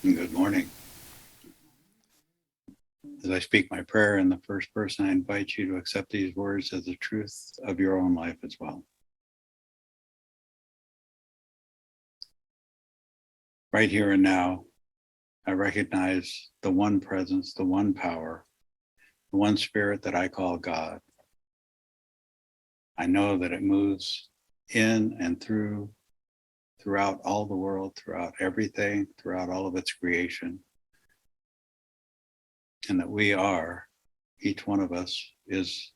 And good morning. As I speak my prayer in the first person, I invite you to accept these words as the truth of your own life as well. Right here and now, I recognize the one presence, the one power, the one spirit that I call God. I know that it moves in and throughout all the world, throughout everything, throughout all of its creation. And that we are, each one of us is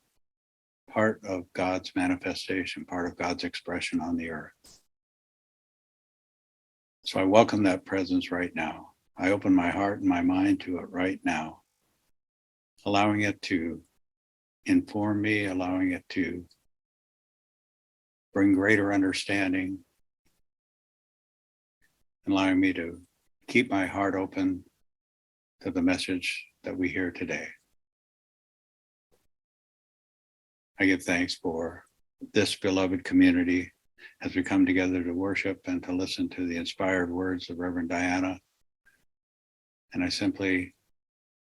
part of God's manifestation, part of God's expression on the earth. So I welcome that presence right now. I open my heart and my mind to it right now, allowing it to inform me, allowing it to bring greater understanding, allowing me to keep my heart open to the message that we hear today. I give thanks for this beloved community as we come together to worship and to listen to the inspired words of Reverend Diana. And I simply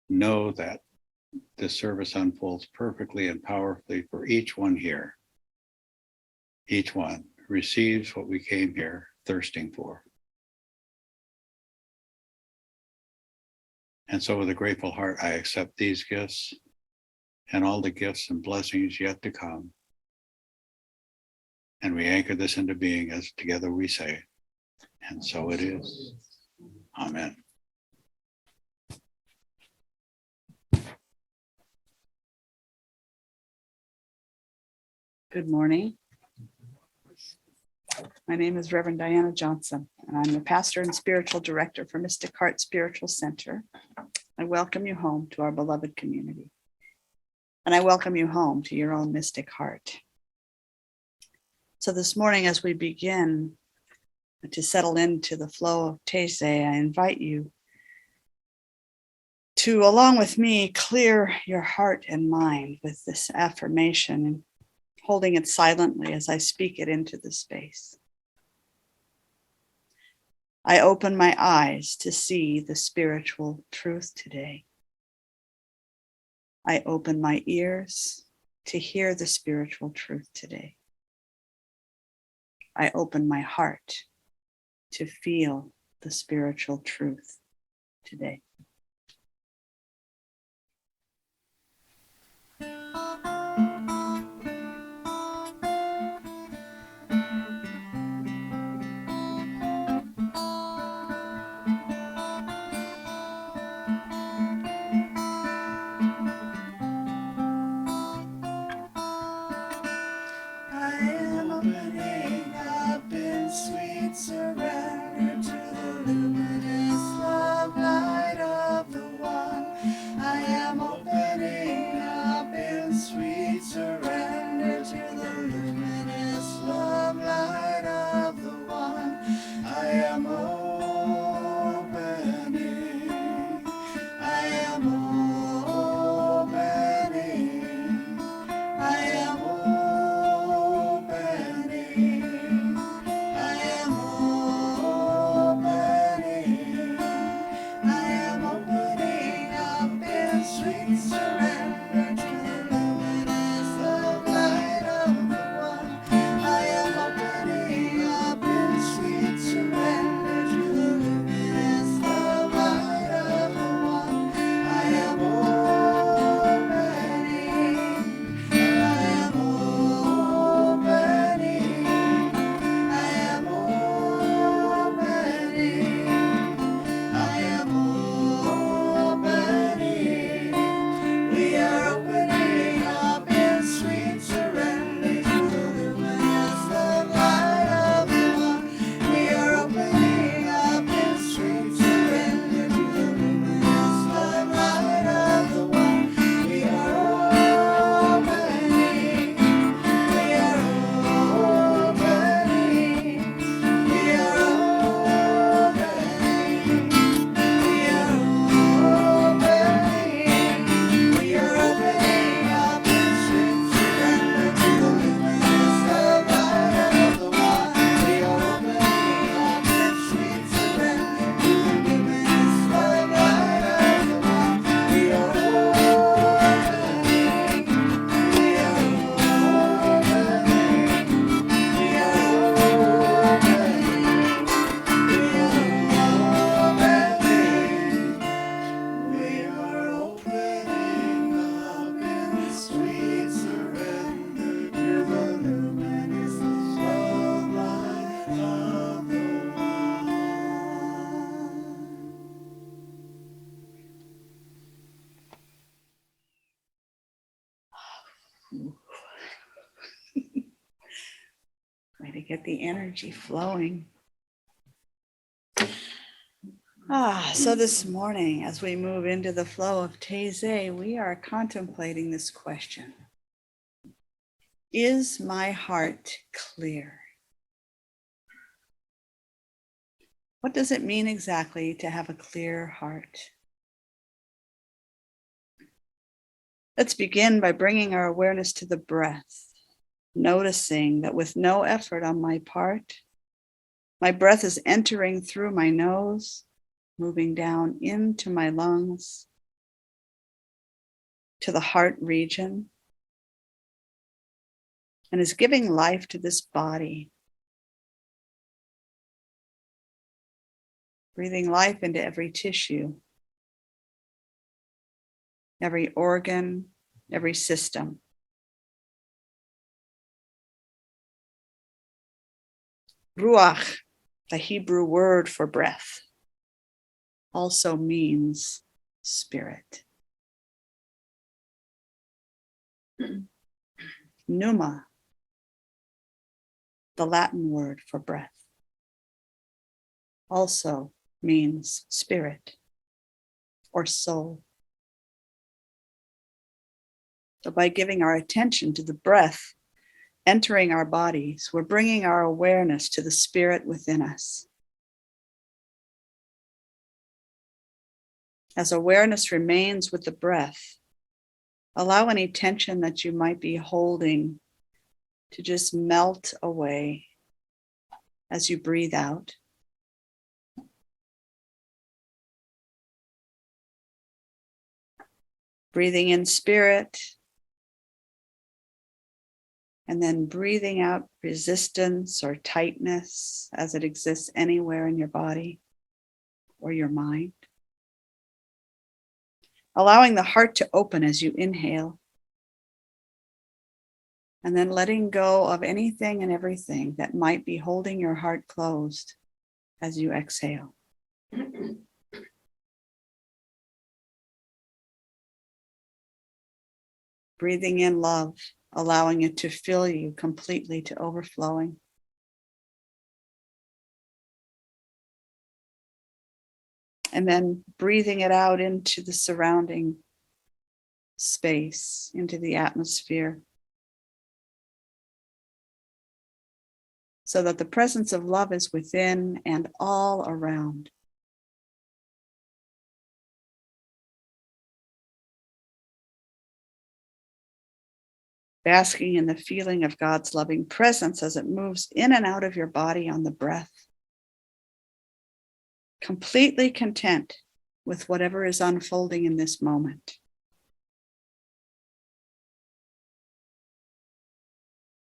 know that this service unfolds perfectly and powerfully for each one here. Each one receives what we came here thirsting for. And so with a grateful heart, I accept these gifts and all the gifts and blessings yet to come. And we anchor this into being as together we say, and so it is. Amen. Good morning. My name is Reverend Diana Johnson, and I'm the pastor and spiritual director for Mystic Heart Spiritual Center. I welcome you home to our beloved community. And I welcome you home to your own mystic heart. So this morning, as we begin to settle into the flow of Taizé, I invite you to, along with me, clear your heart and mind with this affirmation and holding it silently as I speak it into the space. I open my eyes to see the spiritual truth today. I open my ears to hear the spiritual truth today. I open my heart to feel the spiritual truth today. I am opening up in sweet surrender to the luminous love light Way to get the energy flowing. So this morning, as we move into the flow of Taizé, we are contemplating this question. Is my heart clear? What does it mean exactly to have a clear heart? Let's begin by bringing our awareness to the breath, noticing that with no effort on my part, my breath is entering through my nose, moving down into my lungs, to the heart region, and is giving life to this body. Breathing life into every tissue, every organ, every system. Ruach, the Hebrew word for breath, also means spirit. Pneuma, the Latin word for breath, also means spirit or soul. So by giving our attention to the breath entering our bodies, we're bringing our awareness to the spirit within us. As awareness remains with the breath, allow any tension that you might be holding to just melt away as you breathe out. Breathing in spirit, and then breathing out resistance or tightness as it exists anywhere in your body or your mind. Allowing the heart to open as you inhale, and then letting go of anything and everything that might be holding your heart closed as you exhale. Breathing in love, allowing it to fill you completely to overflowing. And then breathing it out into the surrounding space, into the atmosphere, so that the presence of love is within and all around. Basking in the feeling of God's loving presence as it moves in and out of your body on the breath. Completely content with whatever is unfolding in this moment.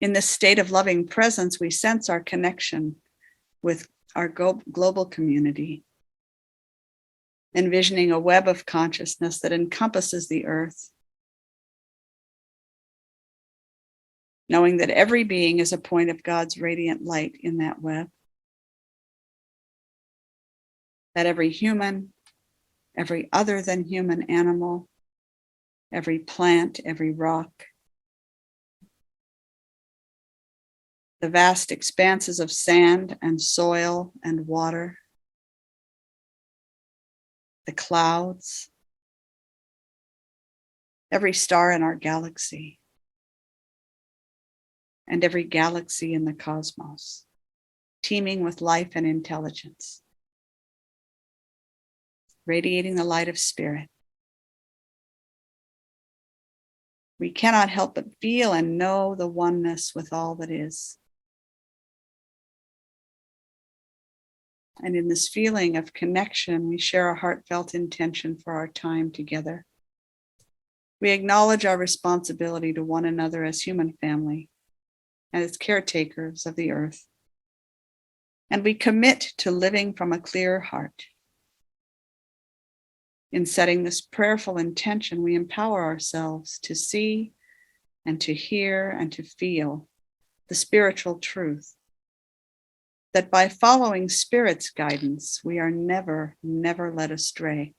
In this state of loving presence, we sense our connection with our global community, envisioning a web of consciousness that encompasses the earth, knowing that every being is a point of God's radiant light in that web, that every human, every other than human animal, every plant, every rock, the vast expanses of sand and soil and water, the clouds, every star in our galaxy, and every galaxy in the cosmos, teeming with life and intelligence, radiating the light of spirit. We cannot help but feel and know the oneness with all that is. And in this feeling of connection, we share a heartfelt intention for our time together. We acknowledge our responsibility to one another as human family and as caretakers of the earth. And we commit to living from a clear heart. In setting this prayerful intention, we empower ourselves to see and to hear and to feel the spiritual truth that by following Spirit's guidance, we are never, never led astray.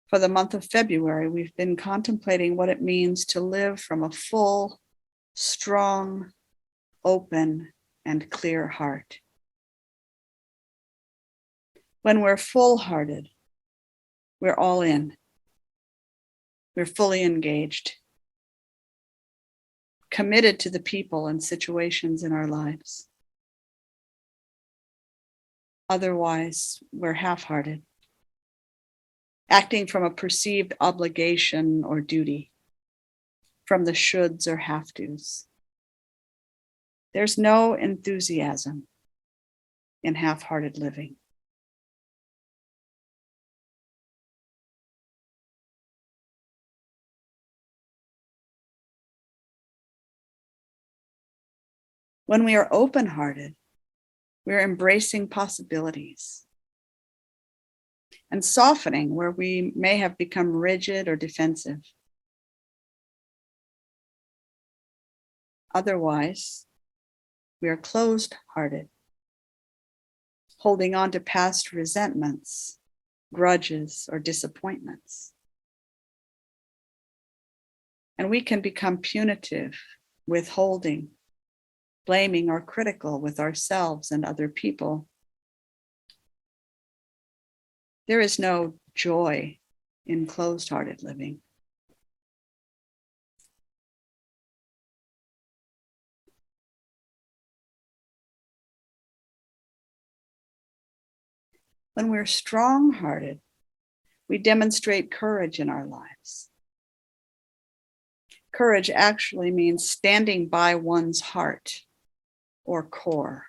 For the month of February, we've been contemplating what it means to live from a full, strong, open, and clear heart. When we're full-hearted, we're all in. We're fully engaged, committed to the people and situations in our lives. Otherwise, we're half-hearted, acting from a perceived obligation or duty, from the shoulds or have-tos. There's no enthusiasm in half-hearted living. When we are open-hearted, we're embracing possibilities and softening where we may have become rigid or defensive. Otherwise, we are closed-hearted, holding on to past resentments, grudges, or disappointments. And we can become punitive, withholding, blaming, or critical with ourselves and other people. There is no joy in closed-hearted living. When we're strong-hearted, we demonstrate courage in our lives. Courage actually means standing by one's heart or core.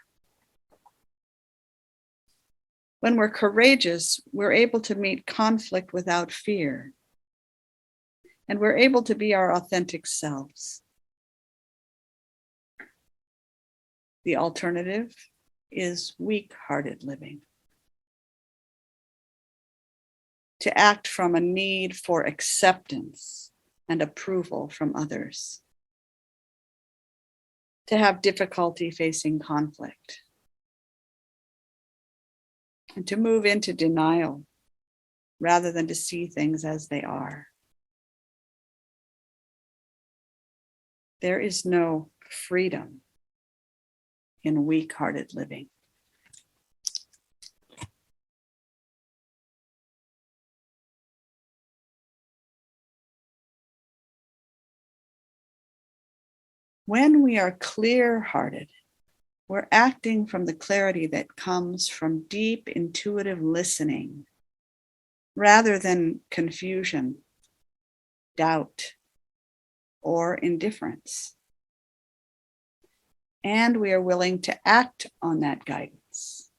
When we're courageous, we're able to meet conflict without fear, and we're able to be our authentic selves. The alternative is weak-hearted living. To act from a need for acceptance and approval from others. To have difficulty facing conflict. And to move into denial rather than to see things as they are. There is no freedom in weak-hearted living. When we are clear-hearted, we're acting from the clarity that comes from deep intuitive listening rather than confusion, doubt, or indifference. And we are willing to act on that guidance.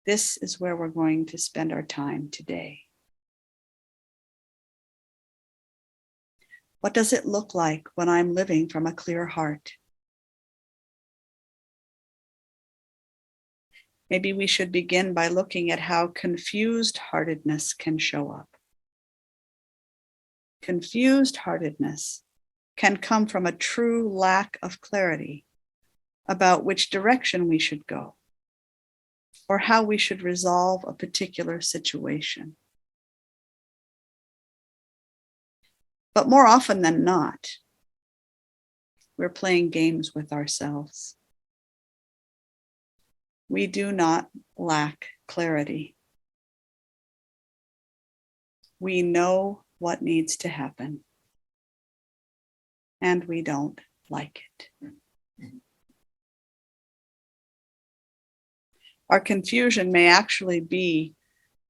This is where we're going to spend our time today. What does it look like when I'm living from a clear heart? Maybe we should begin by looking at how confused-heartedness can show up. Confused-heartedness can come from a true lack of clarity about which direction we should go or how we should resolve a particular situation. But more often than not, we're playing games with ourselves. We do not lack clarity. We know what needs to happen, and we don't like it. Our confusion may actually be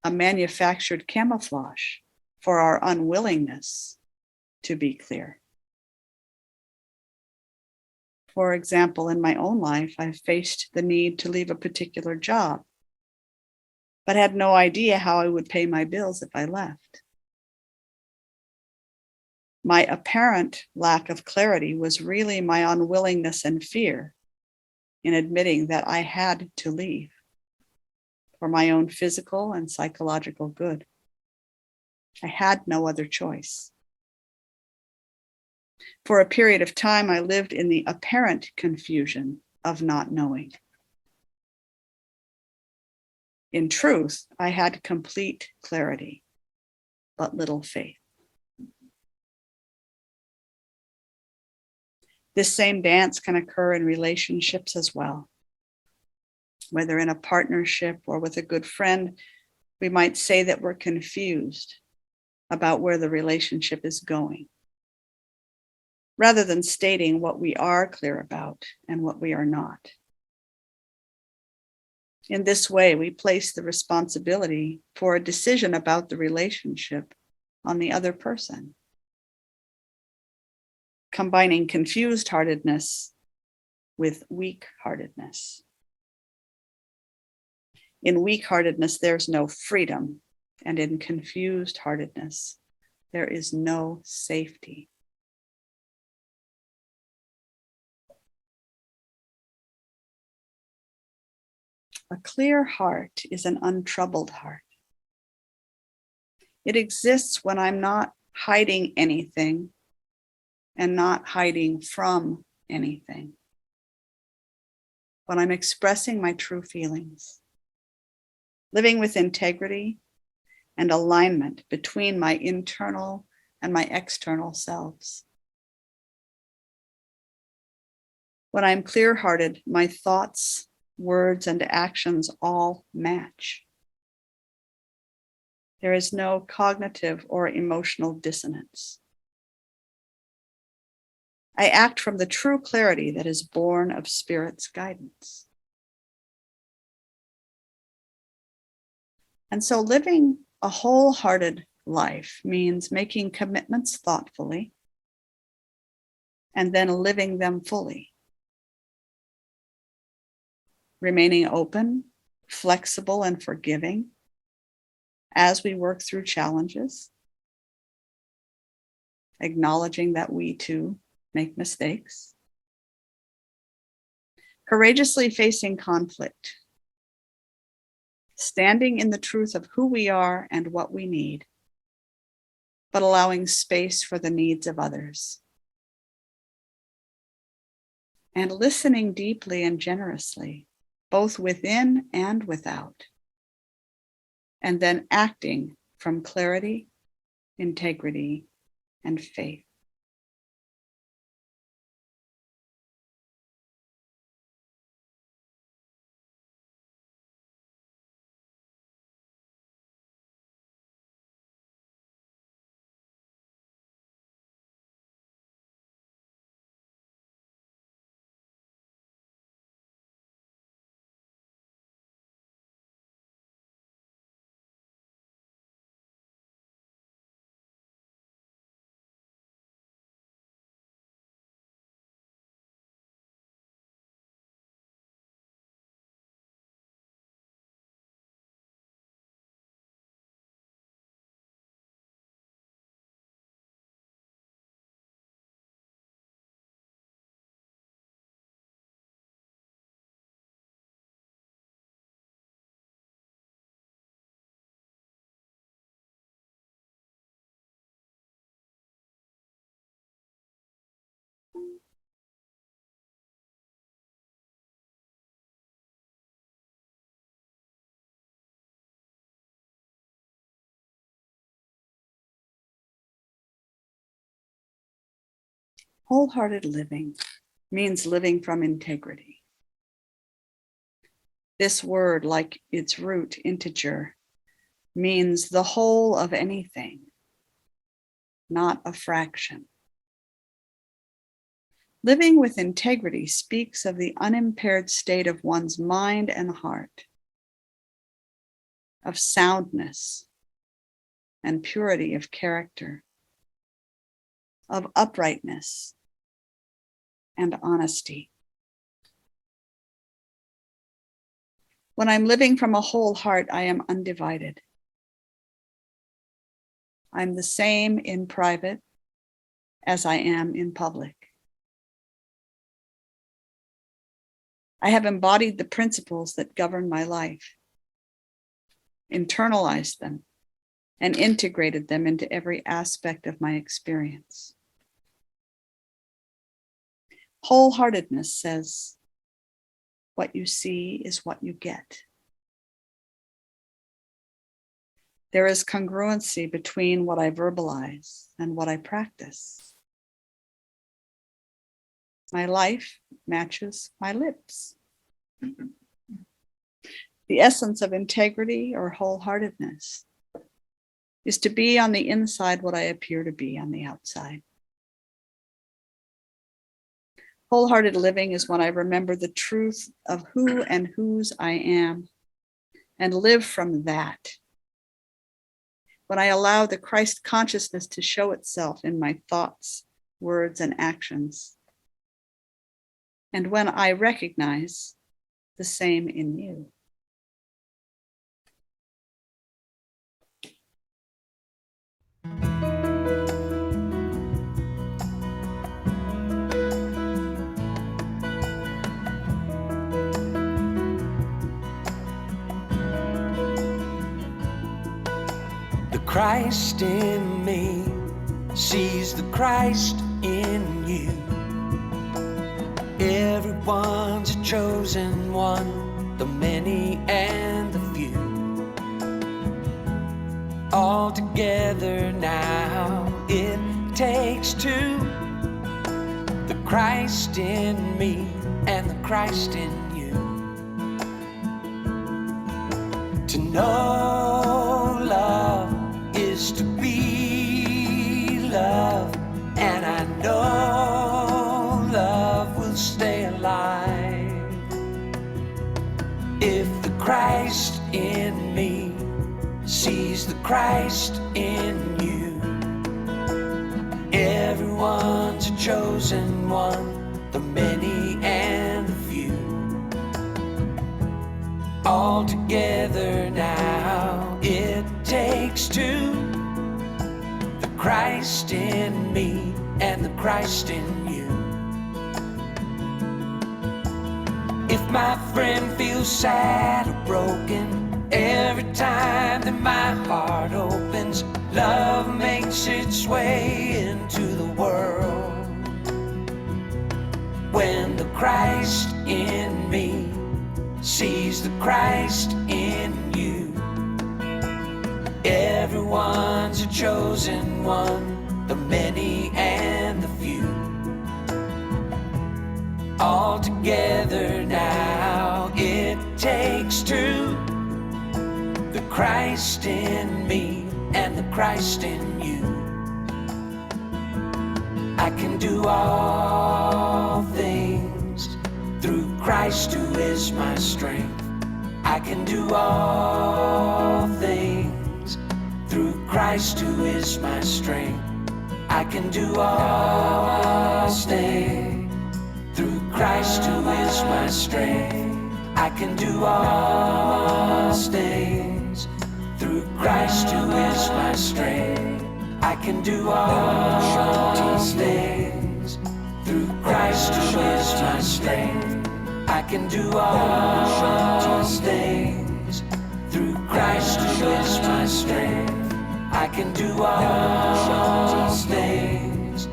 a manufactured camouflage for our unwillingness to be clear. For example, in my own life, I've faced the need to leave a particular job, but had no idea how I would pay my bills if I left. My apparent lack of clarity was really my unwillingness and fear in admitting that I had to leave for my own physical and psychological good. I had no other choice. For a period of time, I lived in the apparent confusion of not knowing. In truth, I had complete clarity, but little faith. This same dance can occur in relationships as well. Whether in a partnership or with a good friend, we might say that we're confused about where the relationship is going, rather than stating what we are clear about and what we are not. In this way, we place the responsibility for a decision about the relationship on the other person, combining confused-heartedness with weak-heartedness. In weak-heartedness, there's no freedom, and in confused-heartedness, there is no safety. A clear heart is an untroubled heart. It exists when I'm not hiding anything and not hiding from anything. When I'm expressing my true feelings, living with integrity and alignment between my internal and my external selves. When I'm clear-hearted, my thoughts, words, and actions all match. There is no cognitive or emotional dissonance. I act from the true clarity that is born of Spirit's guidance. And so living a wholehearted life means making commitments thoughtfully and then living them fully. Remaining open, flexible, and forgiving as we work through challenges, acknowledging that we too make mistakes, courageously facing conflict, standing in the truth of who we are and what we need, but allowing space for the needs of others, and listening deeply and generously, both within and without, and then acting from clarity, integrity, and faith. Wholehearted living means living from integrity. This word, like its root, integer, means the whole of anything, not a fraction. Living with integrity speaks of the unimpaired state of one's mind and heart, of soundness and purity of character, of uprightness and honesty. When I'm living from a whole heart, I am undivided. I'm the same in private as I am in public. I have embodied the principles that govern my life, internalized them, and integrated them into every aspect of my experience. Wholeheartedness says, what you see is what you get. There is congruency between what I verbalize and what I practice. My life matches my lips. The essence of integrity or wholeheartedness is to be on the inside what I appear to be on the outside. Wholehearted living is when I remember the truth of who and whose I am and live from that. When I allow the Christ consciousness to show itself in my thoughts, words, and actions. And when I recognize the same in you. The Christ in me sees the Christ in you. Everyone's a chosen one, the many and the few. All together now it takes two. The Christ in me and the Christ in you. To know love is to be love, and I know love will stay alive. If the Christ in me sees the Christ in you, everyone's a chosen one, the many and the few. All together now it takes two. The Christ in me and the Christ in you. If my friend feels sad or broken, every time that my heart opens, love makes its way into the world. When the Christ in me sees the Christ in you, everyone's a chosen one, the many and the few. All together now it takes two. The Christ in me and the Christ in you. I can do all things through Christ who is my strength. I can do all things through Christ who is my strength. I can do all things through Christ who is my strength. I can do all things through Christ who is my strength. I can do all things through Christ who is my strength. I can do all things through Christ who is my strength. I can do all things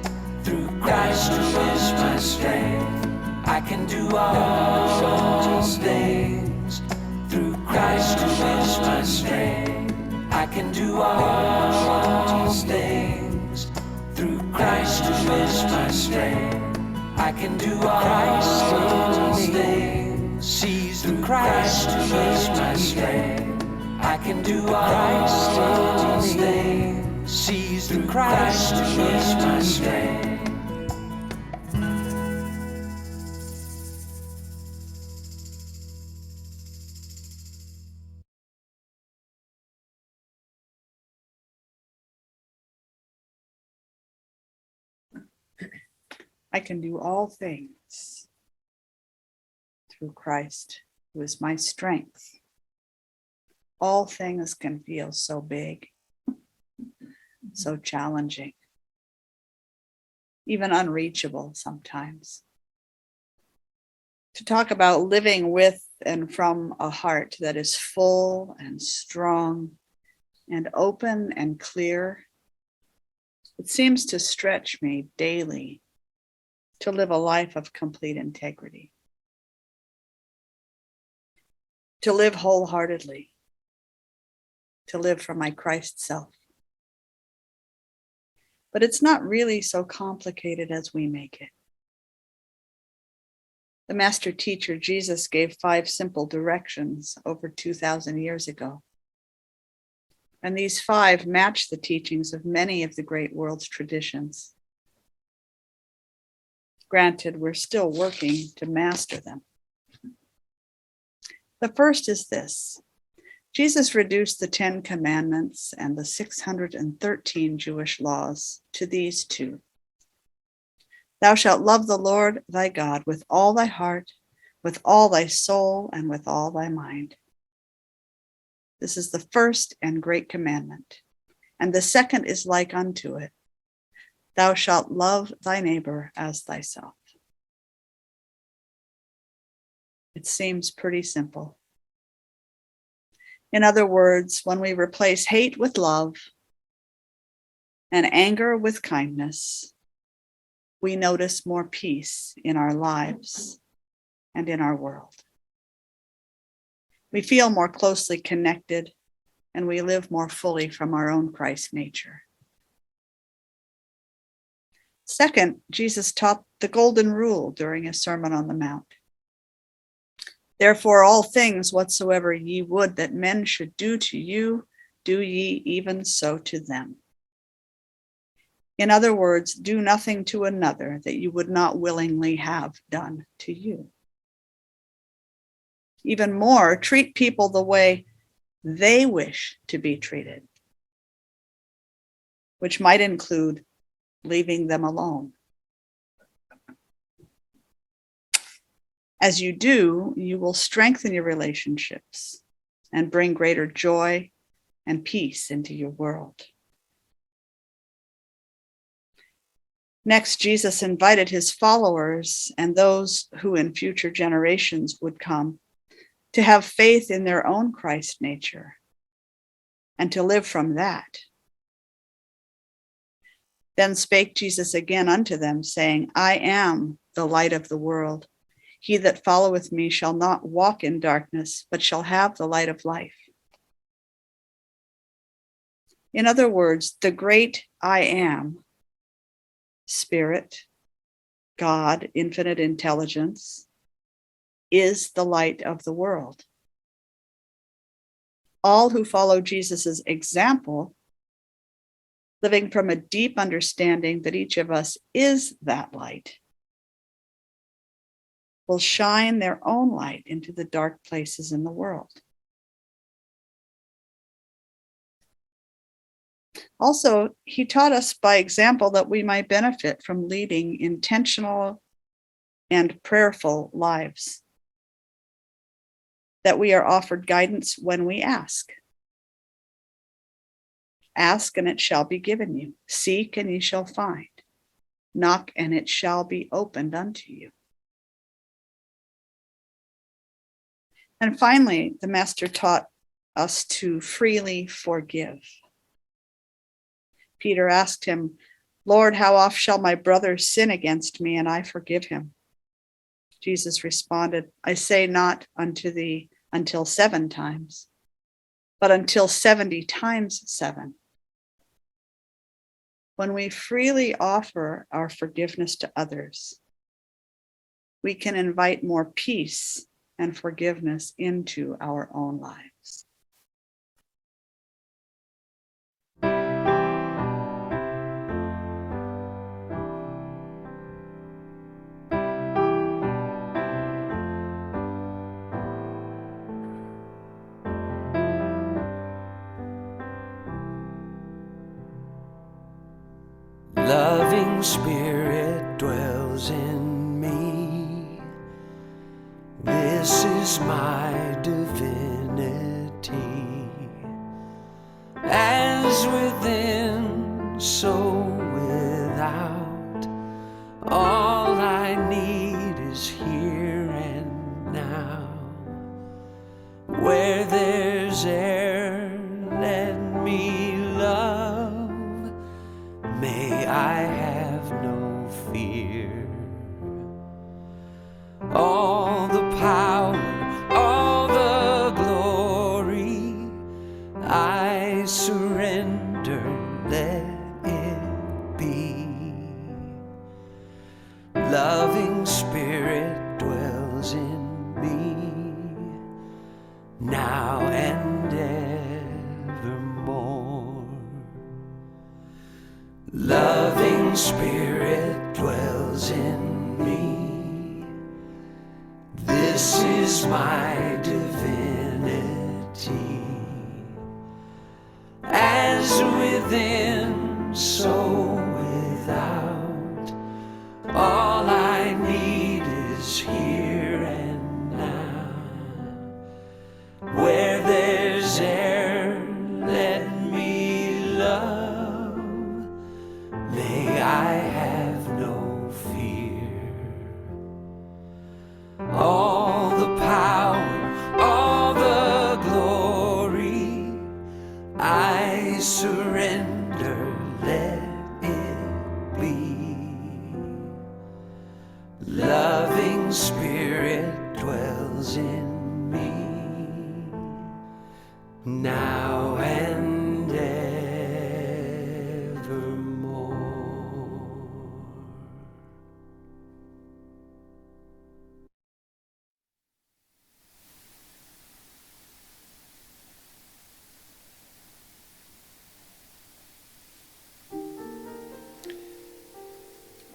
through Christ who is my strength. I can do all things through Christ who is my strength. I can do all things through Christ who is my strength. I can do all things, sees the Christ who is my strength. I can do all things, sees the Christ who is my strength. I can do all things through Christ, who is my strength. All things can feel so big, so challenging, even unreachable sometimes. To talk about living with and from a heart that is full and strong and open and clear, it seems to stretch me daily to live a life of complete integrity, to live wholeheartedly, to live for my Christ self. But it's not really so complicated as we make it. The master teacher Jesus gave 5 simple directions over 2,000 years ago. And these 5 match the teachings of many of the great world's traditions. Granted, we're still working to master them. The first is this. Jesus reduced the 10 commandments and the 613 Jewish laws to these 2. Thou shalt love the Lord thy God with all thy heart, with all thy soul, and with all thy mind. This is the first and great commandment. And the second is like unto it. Thou shalt love thy neighbor as thyself. It seems pretty simple. In other words, when we replace hate with love and anger with kindness, we notice more peace in our lives and in our world. We feel more closely connected, and we live more fully from our own Christ nature. Second, Jesus taught the golden rule during his Sermon on the Mount. Therefore, all things whatsoever ye would that men should do to you, do ye even so to them. In other words, do nothing to another that you would not willingly have done to you. Even more, treat people the way they wish to be treated, which might include leaving them alone. As you do, you will strengthen your relationships and bring greater joy and peace into your world. Next, Jesus invited his followers and those who in future generations would come to have faith in their own Christ nature and to live from that. Then spake Jesus again unto them, saying, I am the light of the world. He that followeth me shall not walk in darkness, but shall have the light of life. In other words, the great I am, Spirit, God, infinite intelligence, is the light of the world. All who follow Jesus' example, living from a deep understanding that each of us is that light, will shine their own light into the dark places in the world. Also, he taught us by example that we might benefit from leading intentional and prayerful lives, that we are offered guidance when we ask. Ask and it shall be given you. Seek and ye shall find. Knock and it shall be opened unto you. And finally, the Master taught us to freely forgive. Peter asked him, Lord, how oft shall my brother sin against me and I forgive him? Jesus responded, I say not unto thee until 7 times, but until 70 times 7. When we freely offer our forgiveness to others, we can invite more peace and forgiveness into our own lives. Loving Spirit dwells in me. This is my divinity. As within, so without. All I need is here and now. Where there's air, let me love. May I have no fear. All the power, all the glory, I now and evermore. Loving Spirit dwells in me. This is my divinity. As within, so without, all I need is here and now. Where there's air, let me love. May I have no fear. All the power, all the glory, I surrender, let it be. Loving Spirit dwells in me, now and evermore.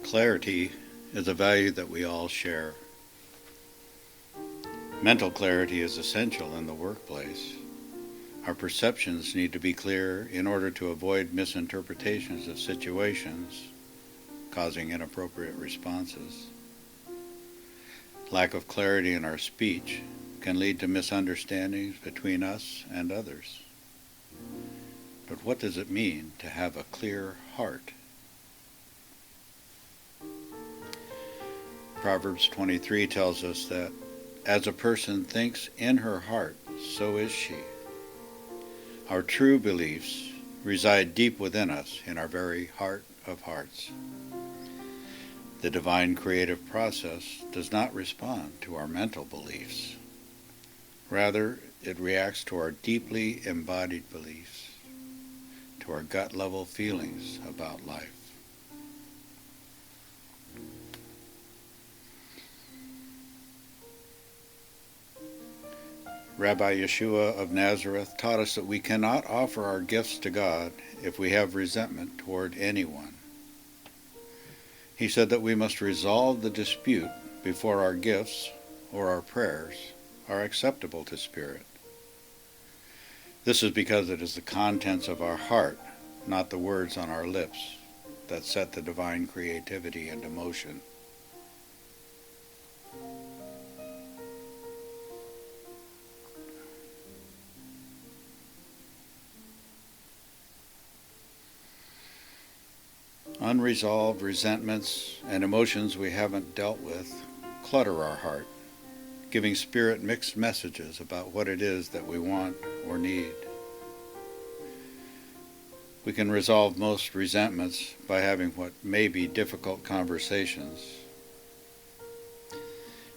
Clarity is a value that we all share. Mental clarity is essential in the workplace. Our perceptions need to be clear in order to avoid misinterpretations of situations, causing inappropriate responses. Lack of clarity in our speech can lead to misunderstandings between us and others. But what does it mean to have a clear heart? Proverbs 23 tells us that as a person thinks in her heart, so is she. Our true beliefs reside deep within us, in our very heart of hearts. The divine creative process does not respond to our mental beliefs. Rather, it reacts to our deeply embodied beliefs, to our gut-level feelings about life. Rabbi Yeshua of Nazareth taught us that we cannot offer our gifts to God if we have resentment toward anyone. He said that we must resolve the dispute before our gifts or our prayers are acceptable to Spirit. This is because it is the contents of our heart, not the words on our lips, that set the divine creativity into motion. Unresolved resentments and emotions we haven't dealt with clutter our heart, giving Spirit mixed messages about what it is that we want or need. We can resolve most resentments by having what may be difficult conversations.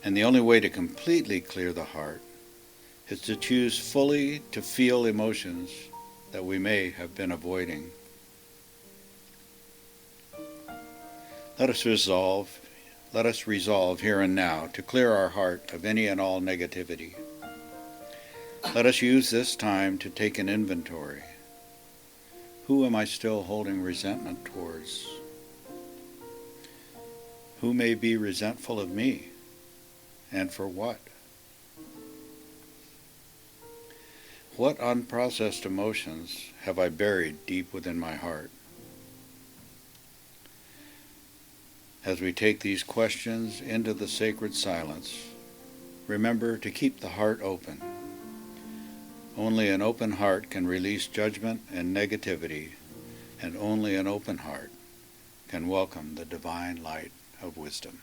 And the only way to completely clear the heart is to choose fully to feel emotions that we may have been avoiding. Let us resolve here and now to clear our heart of any and all negativity. Let us use this time to take an inventory. Who am I still holding resentment towards? Who may be resentful of me, and for what? What unprocessed emotions have I buried deep within my heart? As we take these questions into the sacred silence, remember to keep the heart open. Only an open heart can release judgment and negativity, and only an open heart can welcome the divine light of wisdom.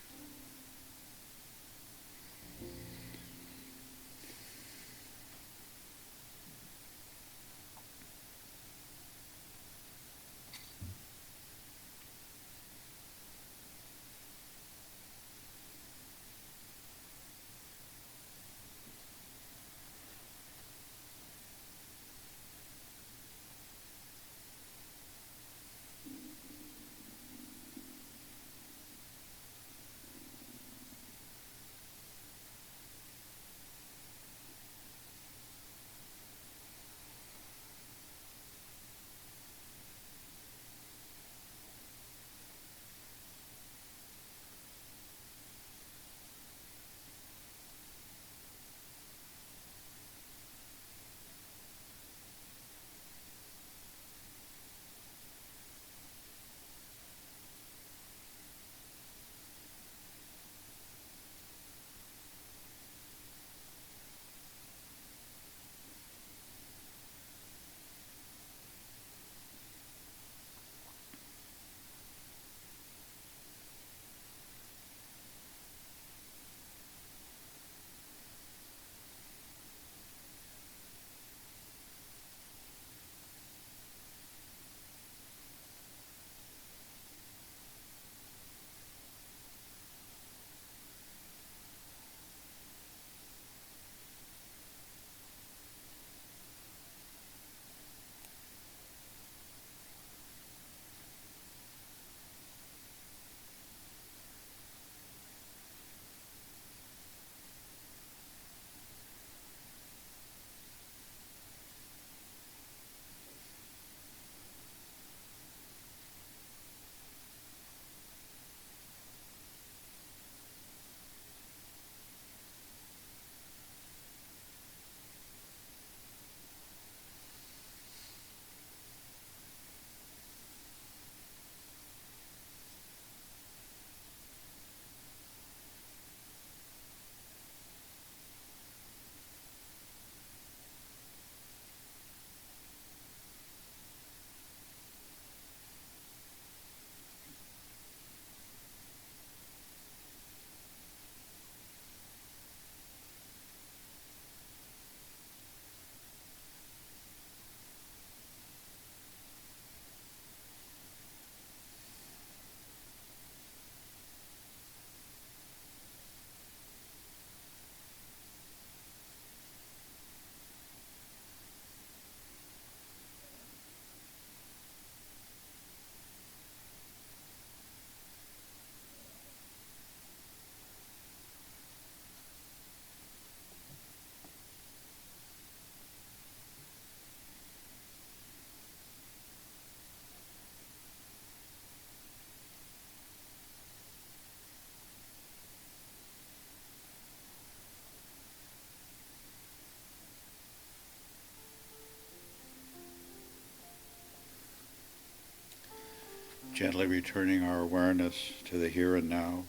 Gently returning our awareness to the here and now,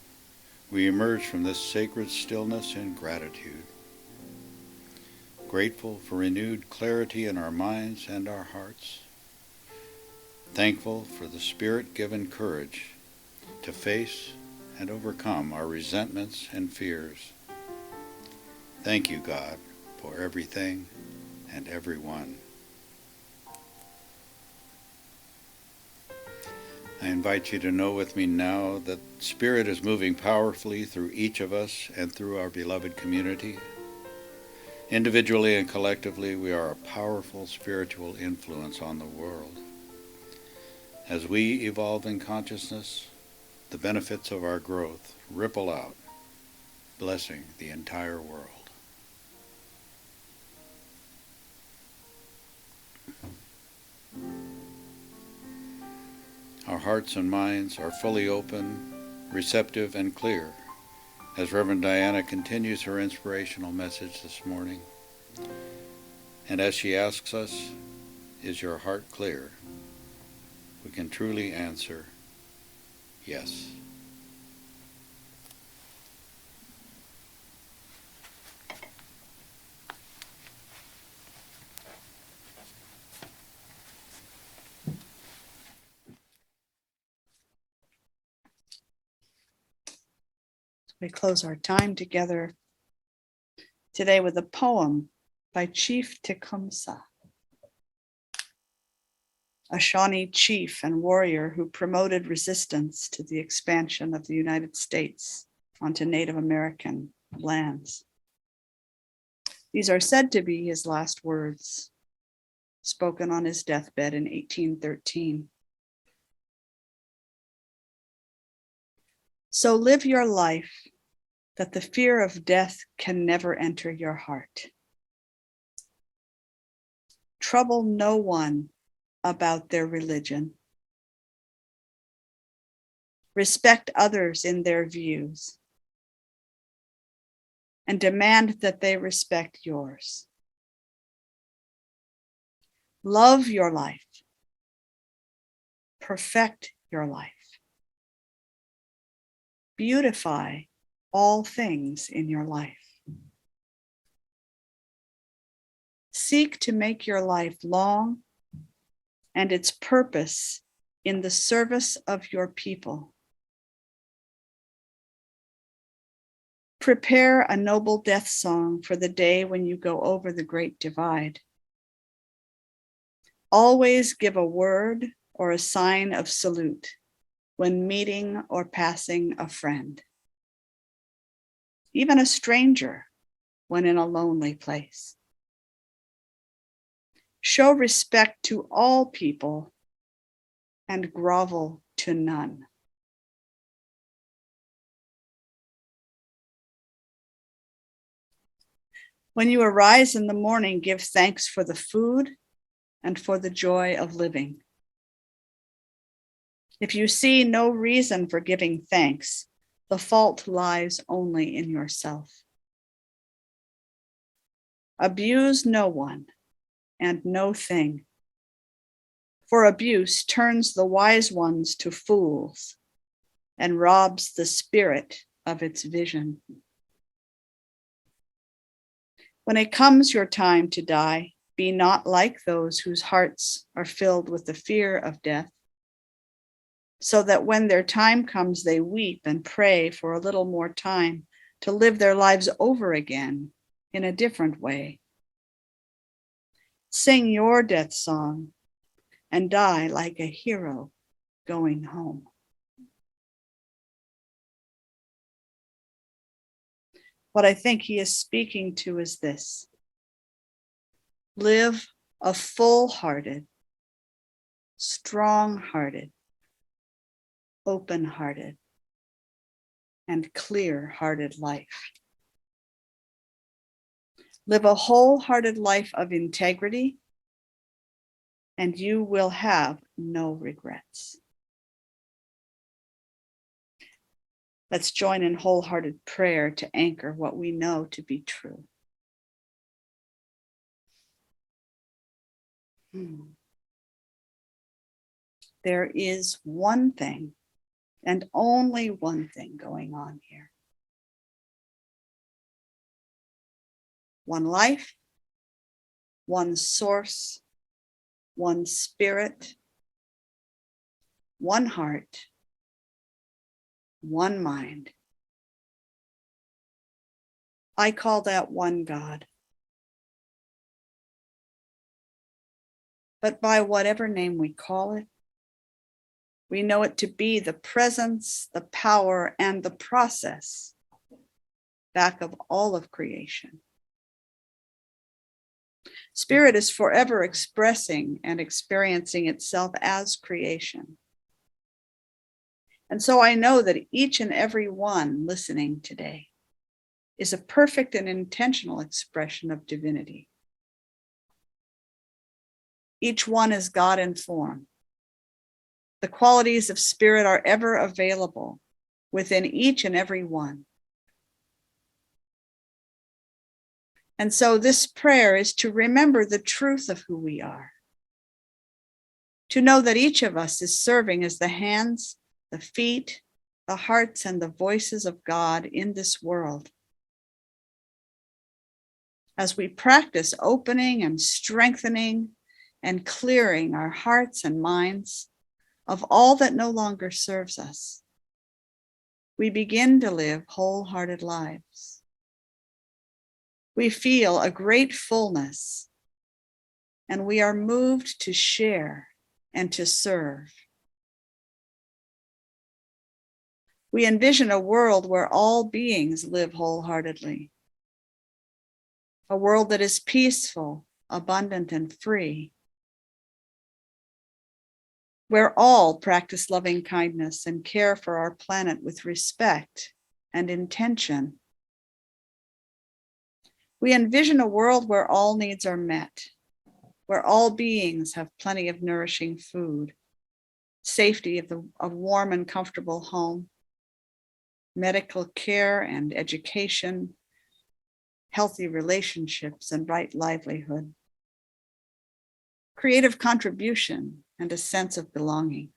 we emerge from this sacred stillness in gratitude, grateful for renewed clarity in our minds and our hearts, thankful for the Spirit-given courage to face and overcome our resentments and fears. Thank you, God, for everything and everyone. I invite you to know with me now that Spirit is moving powerfully through each of us and through our beloved community. Individually and collectively, we are a powerful spiritual influence on the world. As we evolve in consciousness, the benefits of our growth ripple out, blessing the entire world. Our hearts and minds are fully open, receptive, and clear as Reverend Diana continues her inspirational message this morning. And as she asks us, is your heart clear? We can truly answer, yes. We close our time together today with a poem by Chief Tecumseh, a Shawnee chief and warrior who promoted resistance to the expansion of the United States onto Native American lands. These are said to be his last words, spoken on his deathbed in 1813. So live your life that the fear of death can never enter your heart. Trouble no one about their religion. Respect others in their views and demand that they respect yours. Love your life. Perfect your life. Beautify all things in your life. Seek to make your life long and its purpose in the service of your people. Prepare a noble death song for the day when you go over the Great Divide. Always give a word or a sign of salute when meeting or passing a friend, even a stranger when in a lonely place. Show respect to all people and grovel to none. When you arise in the morning, give thanks for the food and for the joy of living. If you see no reason for giving thanks, the fault lies only in yourself. Abuse no one and no thing, for abuse turns the wise ones to fools and robs the spirit of its vision. When it comes your time to die, be not like those whose hearts are filled with the fear of death, so that when their time comes, they weep and pray for a little more time to live their lives over again in a different way. Sing your death song and die like a hero going home. What I think he is speaking to is this: live a full-hearted, strong-hearted, open-hearted, and clear-hearted life. Live a wholehearted life of integrity, and you will have no regrets. Let's join in wholehearted prayer to anchor what we know to be true. there is one thing and only one thing going on here. One life, one source, one spirit, one heart, one mind. I call that one God. But by whatever name we call it, we know it to be the presence, the power, and the process back of all of creation. Spirit is forever expressing and experiencing itself as creation. And so I know that each and every one listening today is a perfect and intentional expression of divinity. Each one is God in form. The qualities of spirit are ever available within each and every one. And so this prayer is to remember the truth of who we are. To know that each of us is serving as the hands, the feet, the hearts, and the voices of God in this world. As we practice opening and strengthening and clearing our hearts and minds of all that no longer serves us, we begin to live wholehearted lives. We feel a great fullness, and we are moved to share and to serve. We envision a world where all beings live wholeheartedly, a world that is peaceful, abundant, and free, where all practice loving kindness and care for our planet with respect and intention. We envision a world where all needs are met, where all beings have plenty of nourishing food, safety of a warm and comfortable home, medical care and education, healthy relationships and right livelihood, creative contribution and a sense of belonging.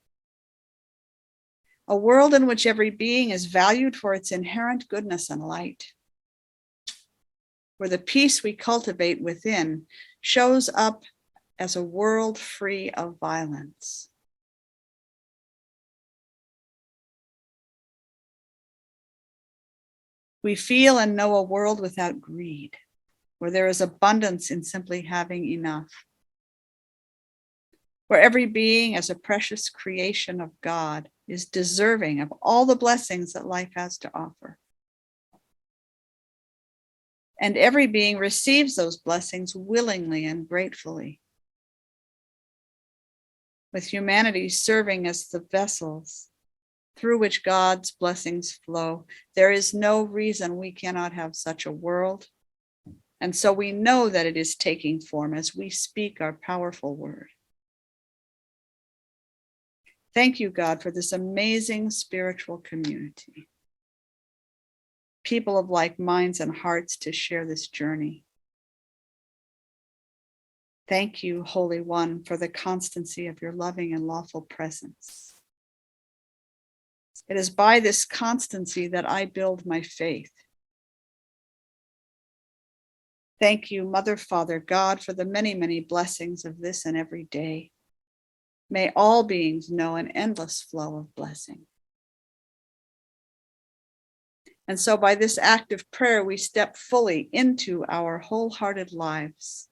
A world in which every being is valued for its inherent goodness and light, where the peace we cultivate within shows up as a world free of violence. We feel and know a world without greed, where there is abundance in simply having enough, where every being as a precious creation of God is deserving of all the blessings that life has to offer. And every being receives those blessings willingly and gratefully, with humanity serving as the vessels through which God's blessings flow. There is no reason we cannot have such a world. And so we know that it is taking form as we speak our powerful word. Thank you, God, for this amazing spiritual community. People of like minds and hearts to share this journey. Thank you, Holy One, for the constancy of your loving and lawful presence. It is by this constancy that I build my faith. Thank you, Mother, Father, God, for the many, many blessings of this and every day. May all beings know an endless flow of blessing. And so by this act of prayer, we step fully into our wholehearted lives,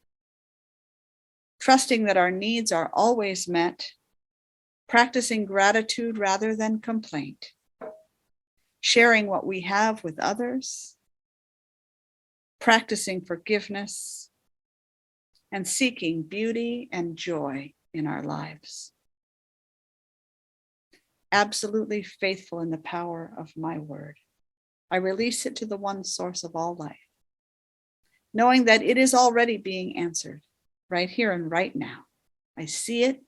trusting that our needs are always met, practicing gratitude rather than complaint, sharing what we have with others, practicing forgiveness, and seeking beauty and joy in our lives. Absolutely faithful in the power of my word, I release it to the one source of all life, knowing that it is already being answered right here and right now. I see it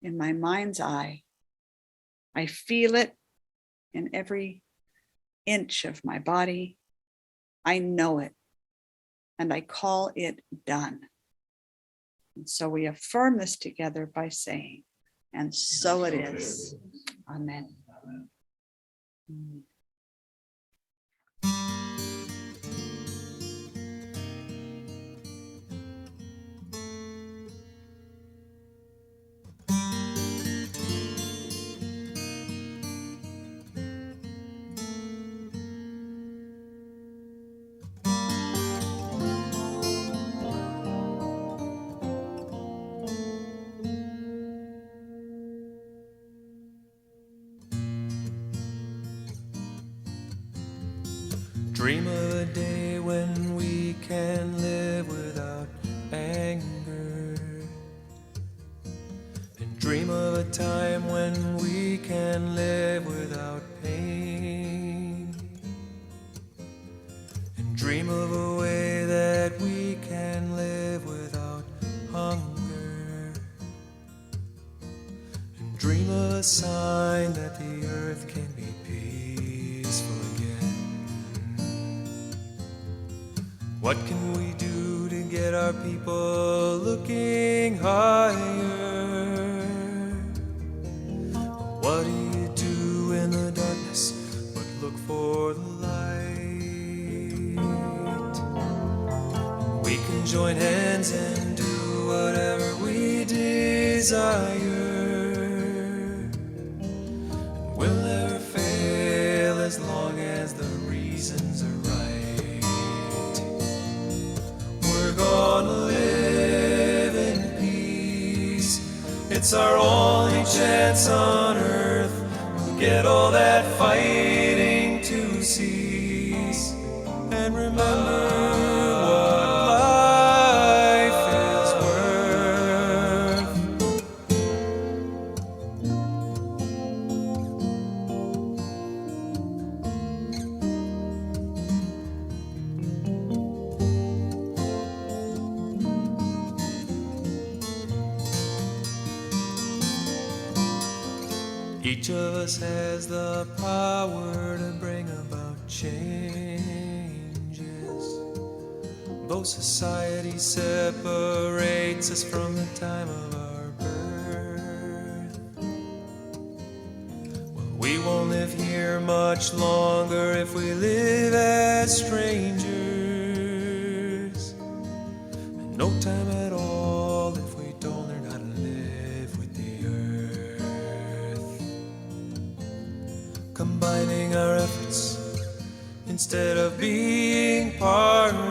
in my mind's eye. I feel it in every inch of my body. I know it, and I call it done. And so we affirm this together by saying, And so it is. Amen. Dream of a day when we can live without anger. And dream of a time when we can live without pain. And dream of a way that we can live without hunger. And dream of a sign that the earth can be peaceful again. What can we do to get our people looking higher? What do you do in the darkness but look for the light? We can join hands and do whatever we desire. We'll never fail as long as the reasons are right. We're gonna live in peace. It's our only chance on earth. We'll get all that fighting to cease. And remember what life is worth. Each of us has the power to bring about changes. Though society separates us from the time of our birth, well, we won't live here much longer if we live as strangers. And no time at all if we don't learn how to live with the earth. Combining our efforts instead of being parted,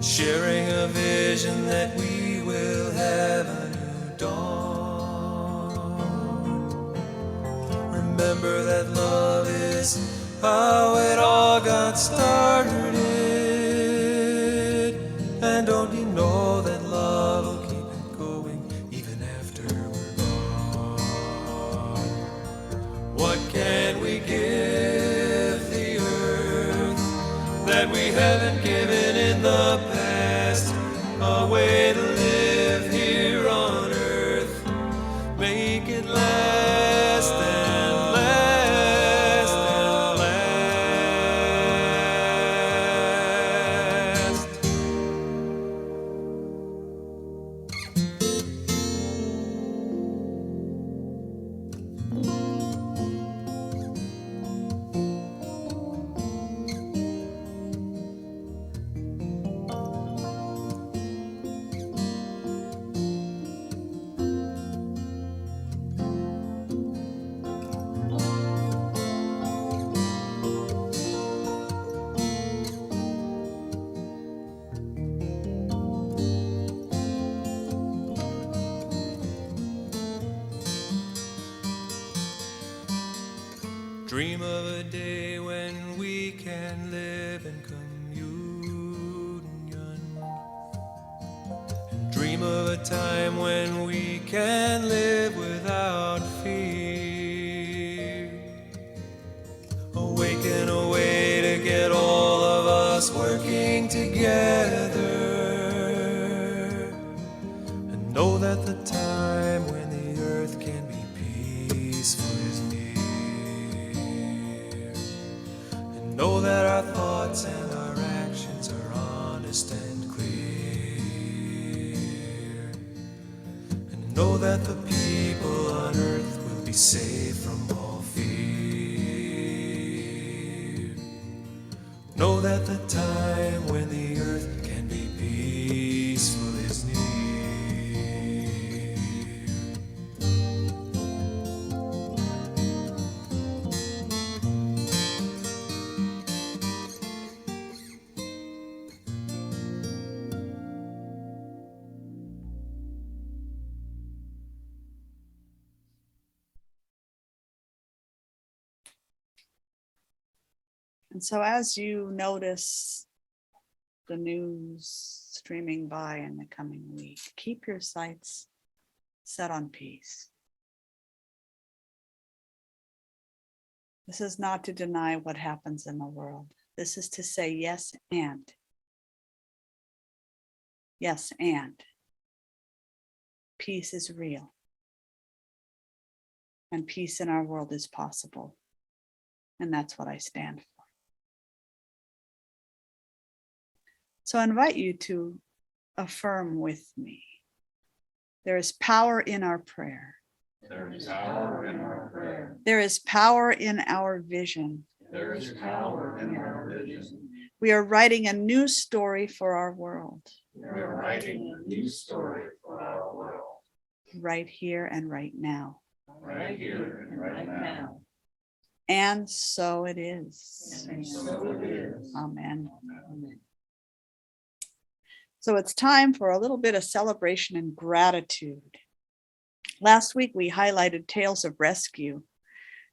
sharing a vision that we will have a new dawn. Remember that love is how it all got started. And don't you know that love will keep it going even after we're gone? What can we give the earth that we haven't given in the past? A way to live here on earth, make it last and last and last. Dream of a day when we can live in communion. And dream of a time when we can live without fear. Awaken a way to get all of us working together. And know that the time when the earth can be peaceful is near. Know that our thoughts and our actions are honest and clear. Know that the people on earth will be safe from all fear. Know that the time when the earth can be peaceful is near. And so as you notice the news streaming by in the coming week, keep your sights set on peace. This is not to deny what happens in the world. This is to say yes and. Yes and. Peace is real. And peace in our world is possible. And that's what I stand for. So I invite you to affirm with me. There is power in our prayer. There is power in our prayer. There is power in our vision. There is power in our vision. We are writing a new story for our world. We are writing a new story for our world. Right here and right now. Right here and right now. And so it is. And so it is. Amen. So it's time for a little bit of celebration and gratitude. Last week, we highlighted Tales of Rescue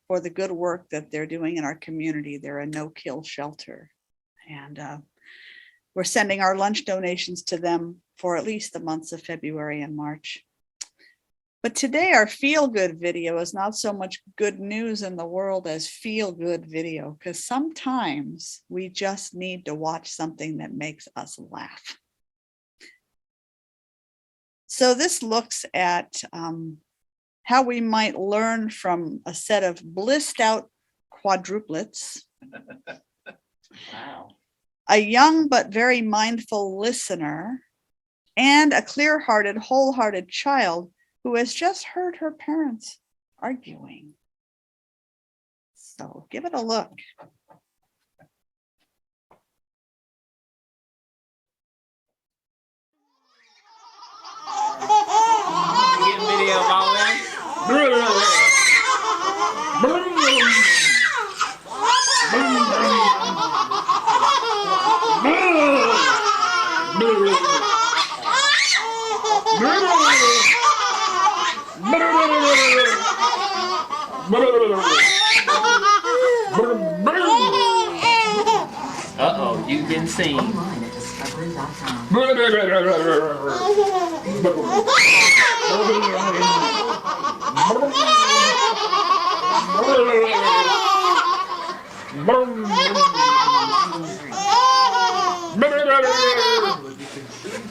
for the good work that they're doing in our community. They're a no-kill shelter. And we're sending our lunch donations to them for at least the months of February and March. But today, our feel-good video is not so much good news in the world as feel-good video, because sometimes we just need to watch something that makes us laugh. So this looks at how we might learn from a set of blissed out quadruplets, Wow. a young but very mindful listener, and a clear-hearted, wholehearted child who has just heard her parents arguing. So give it a look. Get a video of all that. Uh-oh, you've been seen. Online at discovery.com.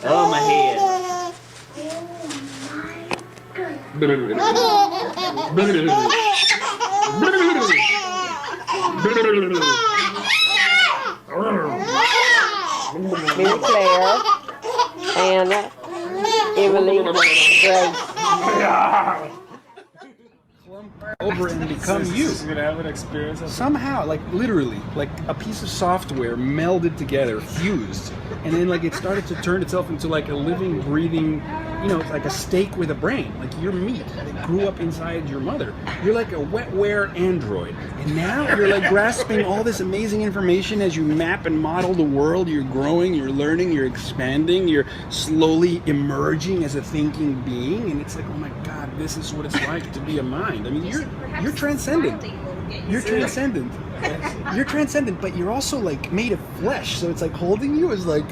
Oh, my head. Me, Claire, Anna, Emily, Grace. Over and become you. You're gonna have an experience of Somehow, like literally, like a piece of software melded together, fused, and then like it started to turn itself into like a living, breathing, you know, like a steak with a brain, like your meat that grew up inside your mother. You're like a wetware android, and now you're like grasping all this amazing information as you map and model the world. You're growing, you're learning, you're expanding, you're slowly emerging as a thinking being, and it's like, oh my God, this is what it's like to be a mind. I mean, you're transcendent. You're transcendent. You're transcendent, but you're also like made of flesh. So it's like holding you is like,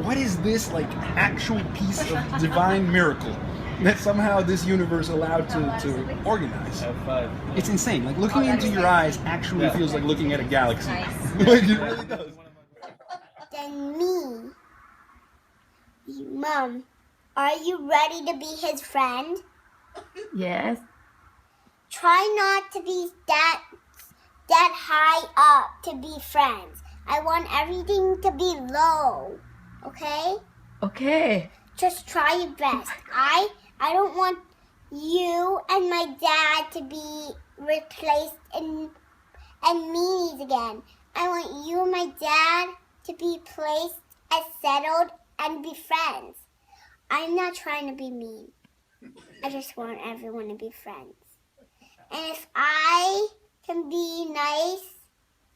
what is this like actual piece of divine miracle that somehow this universe allowed to organize? It's insane. Like looking into your eyes actually feels like looking at a galaxy. Like it really does. Then me. Mom, are you ready to be his friend? Yes. Try not to be that high up to be friends. I want everything to be low. Okay? Okay. Just try your best. I don't want you and my dad to be replaced and meanies again. I want you and my dad to be placed as settled and be friends. I'm not trying to be mean. I just want everyone to be friends. And if I can be nice,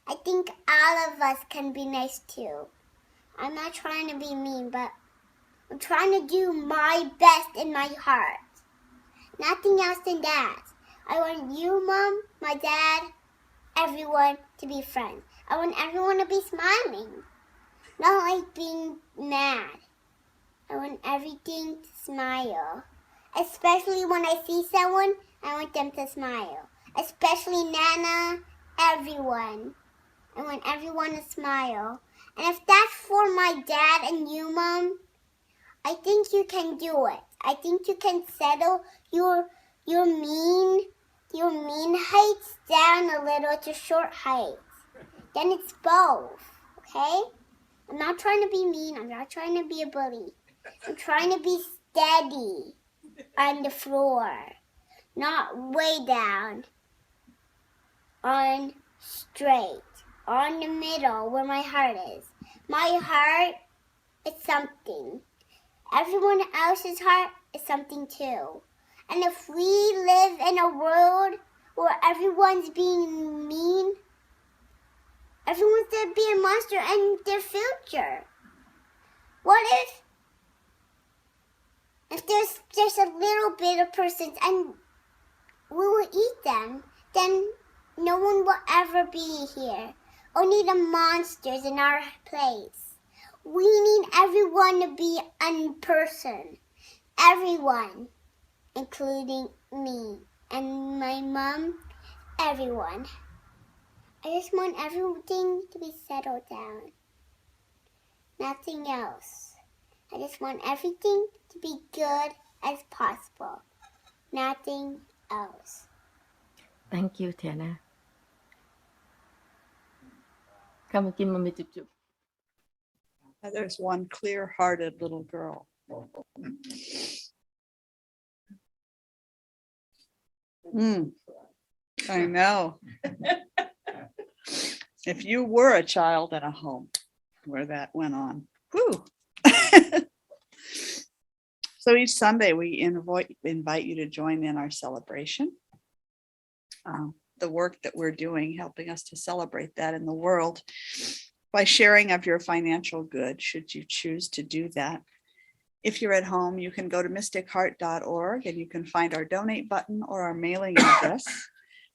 I think all of us can be nice too. I'm not trying to be mean, but I'm trying to do my best in my heart. Nothing else than that. I want you, Mom, my dad, everyone to be friends. I want everyone to be smiling, not like being mad. I want everything to smile. Especially when I see someone, I want them to smile. Especially Nana, everyone. I want everyone to smile. And if that's for my dad and you, Mom, I think you can do it. I think you can settle your mean heights down a little to short heights. Then it's both, okay? I'm not trying to be mean. I'm not trying to be a bully. I'm trying to be steady on the floor, not way down, on straight, on the middle where my heart is. My heart is something. Everyone else's heart is something too. And if we live in a world where everyone's being mean, everyone's going to be a monster in their future. What if there's just a little bit of persons and we will eat them, then no one will ever be here. Only the monsters in our place. We need everyone to be a person. Everyone, including me and my mom, everyone. I just want everything to be settled down. Nothing else. I just want everything to be good as possible. Nothing else. Thank you, Tiana. Come and give mommy chụp chụp. There's one clear-hearted little girl. I know. If you were a child in a home where that went on, whew. So each Sunday we invite you to join in our celebration. The work that we're doing, helping us to celebrate that in the world by sharing of your financial good, should you choose to do that. If you're at home, you can go to mysticheart.org and you can find our donate button or our mailing address.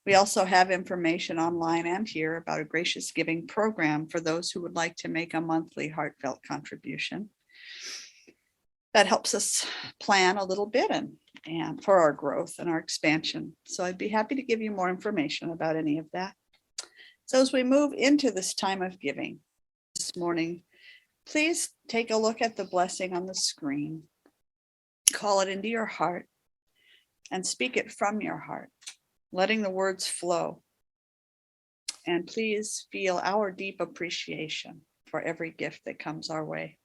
We also have information online and here about a gracious giving program for those who would like to make a monthly heartfelt contribution. That helps us plan a little bit and for our growth and our expansion. So I'd be happy to give you more information about any of that. So as we move into this time of giving this morning, please take a look at the blessing on the screen, call it into your heart and speak it from your heart, letting the words flow. And please feel our deep appreciation for every gift that comes our way.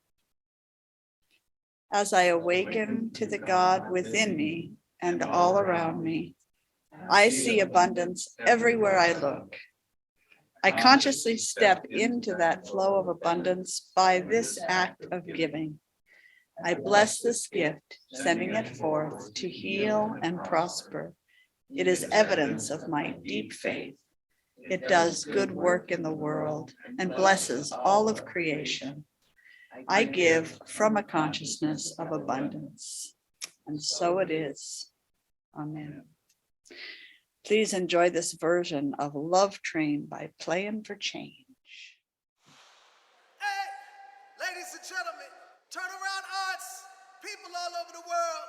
As I awaken to the God within me and all around me, I see abundance everywhere I look. I consciously step into that flow of abundance by this act of giving. I bless this gift, sending it forth to heal and prosper. It is evidence of my deep faith. It does good work in the world and blesses all of creation. I give from a consciousness of abundance. And so it is. Amen. Please enjoy this version of Love Train by Playing for Change. Hey, ladies and gentlemen, turn around arts, people all over the world,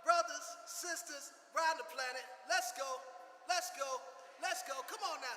brothers, sisters, around the planet. Let's go, let's go, let's go. Come on now.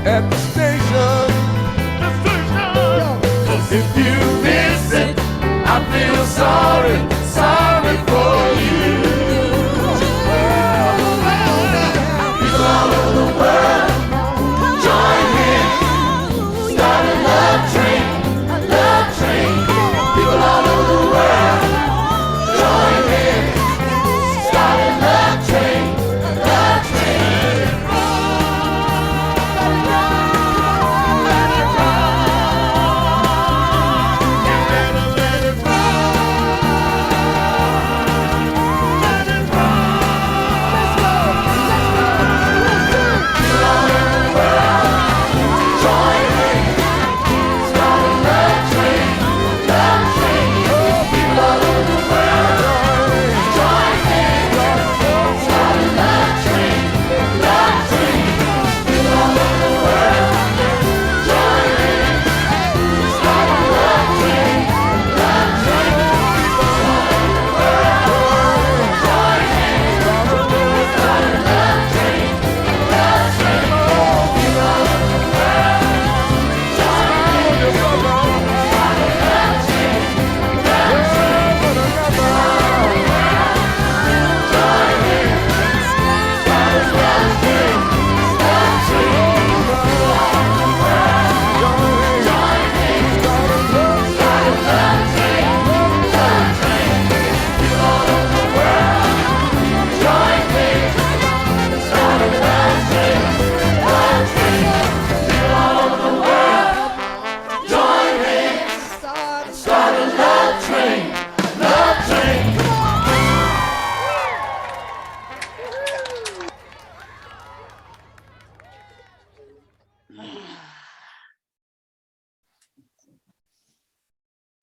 at the station. If you miss it, I feel sorry, sorry for you. People all over the world, join hands, start a love train, love train. People all over the world, join hands, start a love train, love train.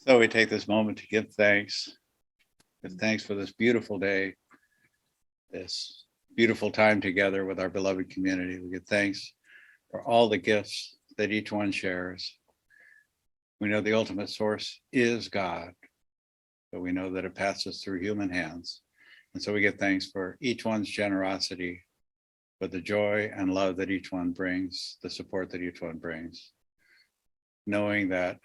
So we take this moment to give thanks for this beautiful day, this beautiful time together with our beloved community. We give thanks for all the gifts that each one shares. We know the ultimate source is God, but we know that it passes through human hands. And so we give thanks for each one's generosity, for the joy and love that each one brings, the support that each one brings, knowing that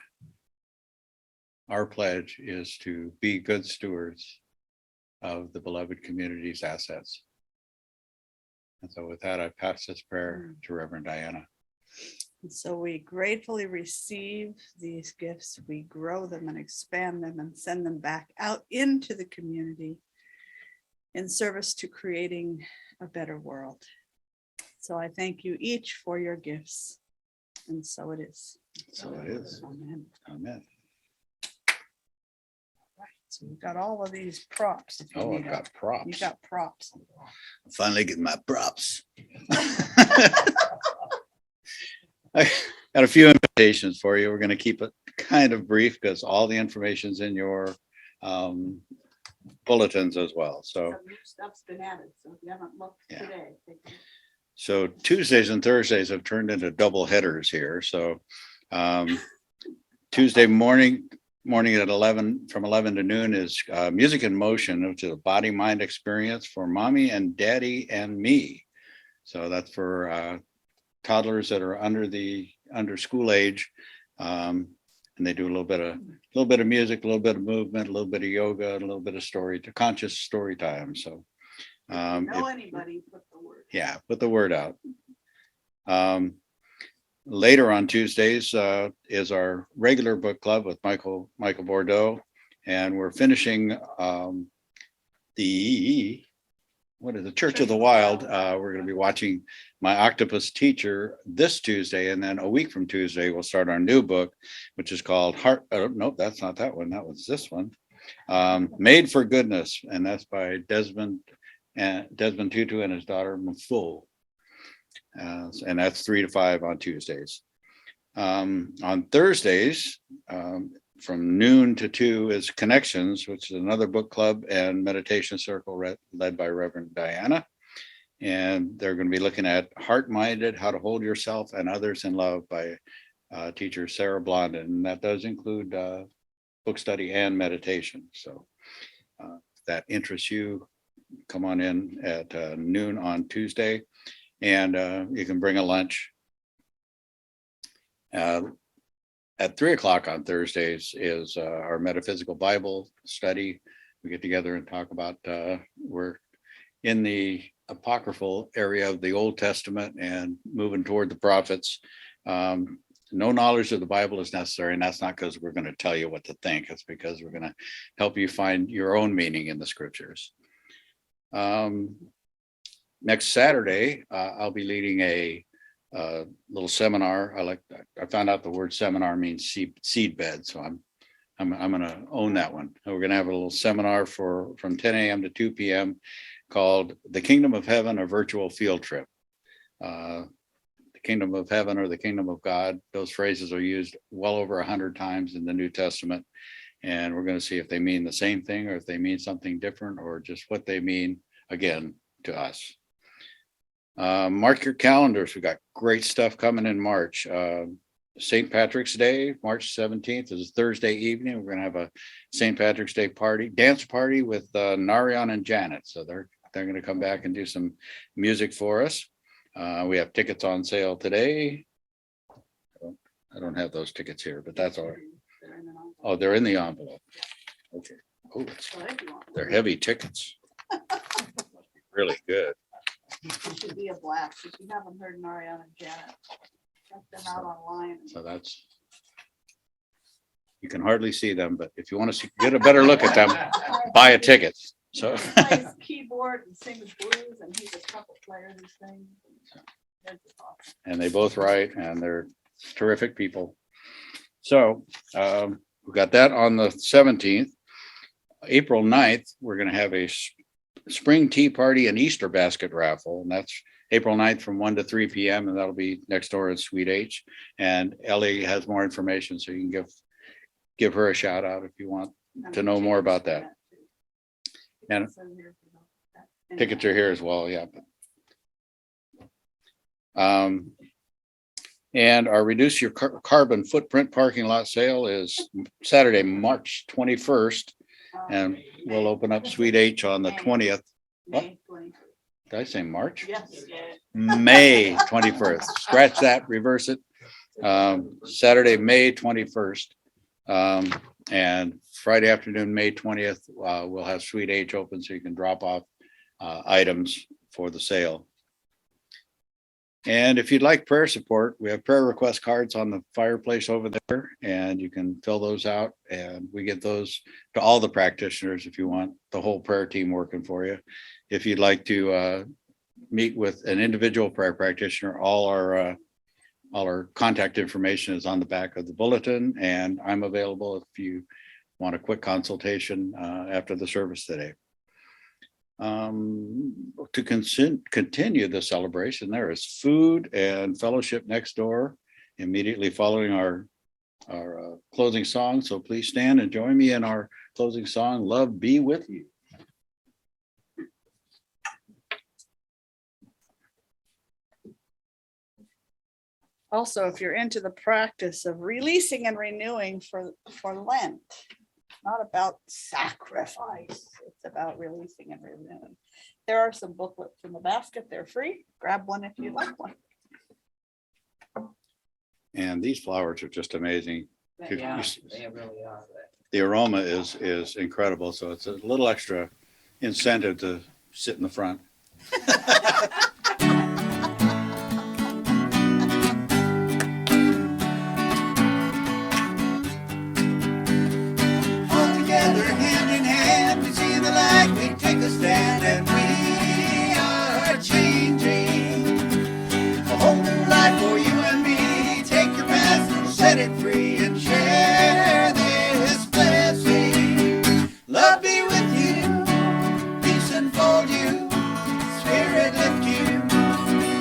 our pledge is to be good stewards of the beloved community's assets. And so with that, I pass this prayer to Reverend Diana. And so we gratefully receive these gifts, we grow them and expand them and send them back out into the community in service to creating a better world. So I thank you each for your gifts. And so it is. So it is. Amen. Amen. Right. So we've got all of these props. If you Oh, need I've them. got props. You got props. Finally get my props. I got a few invitations for you. We're going to keep it kind of brief because all the information's in your bulletins as well. So Some new stuff's been added, so if you haven't looked Yeah. today. So Tuesdays and Thursdays have turned into double headers here. So Tuesday morning at 11, from 11 to noon is Music in Motion, which is a body mind experience for mommy and daddy and me. So that's for toddlers that are under school age. And they do a little bit of music, a little bit of movement, a little bit of yoga, a little bit of conscious story time. So Anybody put the word. yeah, put the word out. Later on Tuesdays is our regular book club with Michael Bordeaux, and we're finishing the Church of the Wild. We're going to be watching My Octopus Teacher this Tuesday, and then a week from Tuesday we'll start our new book, which is called Nope, that's not that one. That was this one, Made for Goodness, and that's by Desmond Tutu and his daughter Maful. And that's 3 to 5 on Tuesdays. On Thursdays, from noon to 2 is Connections, which is another book club and meditation circle led by Reverend Diana. And they're going to be looking at Heart-Minded, How to Hold Yourself and Others in Love by teacher Sarah Blondin. And that does include book study and meditation. So if that interests you, come on in at noon on Tuesday. And you can bring a lunch At 3 o'clock on Thursdays is our metaphysical Bible study. We get together and talk about, we're in the apocryphal area of the Old Testament and moving toward the prophets. No knowledge of the Bible is necessary, and that's not because we're going to tell you what to think. It's because we're going to help you find your own meaning in the scriptures. Next Saturday, I'll be leading a little seminar. I found out the word seminar means seed bed, so I'm going to own that one. We're going to have a little seminar from 10 a.m. to 2 p.m. called "The Kingdom of Heaven: A Virtual Field Trip." The Kingdom of Heaven or the Kingdom of God; those phrases are used well over 100 times in the New Testament, and we're going to see if they mean the same thing or if they mean something different or just what they mean again to us. Mark your calendars. We got great stuff coming in March. St. Patrick's Day, March 17th is Thursday evening. We're going to have a St. Patrick's Day dance party with Narion and Janet. So they're going to come back and do some music for us. We have tickets on sale today. I don't have those tickets here, but that's all right. Oh, they're in the envelope. Okay. Oh, they're heavy tickets. Really good. It should be a blast. If you haven't heard Narion and Janet, check them out online. So that's, you can hardly see them, but if you want to get a better look at them, buy a ticket. So He plays keyboard and sings blues, and he's a trumpet player. These things. And they both write, and they're terrific people. So we got that on the 17th. April 9th, we're going to have a spring tea party and Easter basket raffle, and that's April 9th from 1 to 3 p.m. and that'll be next door at Suite H. And Ellie has more information, so you can give her a shout out if you want to know more about that. And tickets are here as well, yeah. And our Reduce Your Carbon Footprint parking lot sale is Saturday, March 21st. And we'll open up Suite H on the 20th. What? Did I say March? Yes. May 21st. Scratch that, reverse it. Saturday, May 21st. And Friday afternoon, May 20th, we'll have Suite H open so you can drop off items for the sale. And if you'd like prayer support, we have prayer request cards on the fireplace over there, and you can fill those out, and we get those to all the practitioners if you want the whole prayer team working for you. If you'd like to meet with an individual prayer practitioner, all our contact information is on the back of the bulletin, and I'm available if you want a quick consultation after the service today. To continue the celebration, there is food and fellowship next door immediately following our closing song. So please stand and join me in our closing song, "Love Be With You." Also, if you're into the practice of releasing and renewing for Lent, not about sacrifice, it's about releasing and renewing. There are some booklets in the basket. They're free. Grab one if you'd like one. And these flowers are just amazing. Yeah, they really are. The aroma is incredible. So it's a little extra incentive to sit in the front. Take a stand and we are changing a whole new life for you and me. Take your past and set it free and share this blessing. Love be with you, peace enfold you, spirit lift you,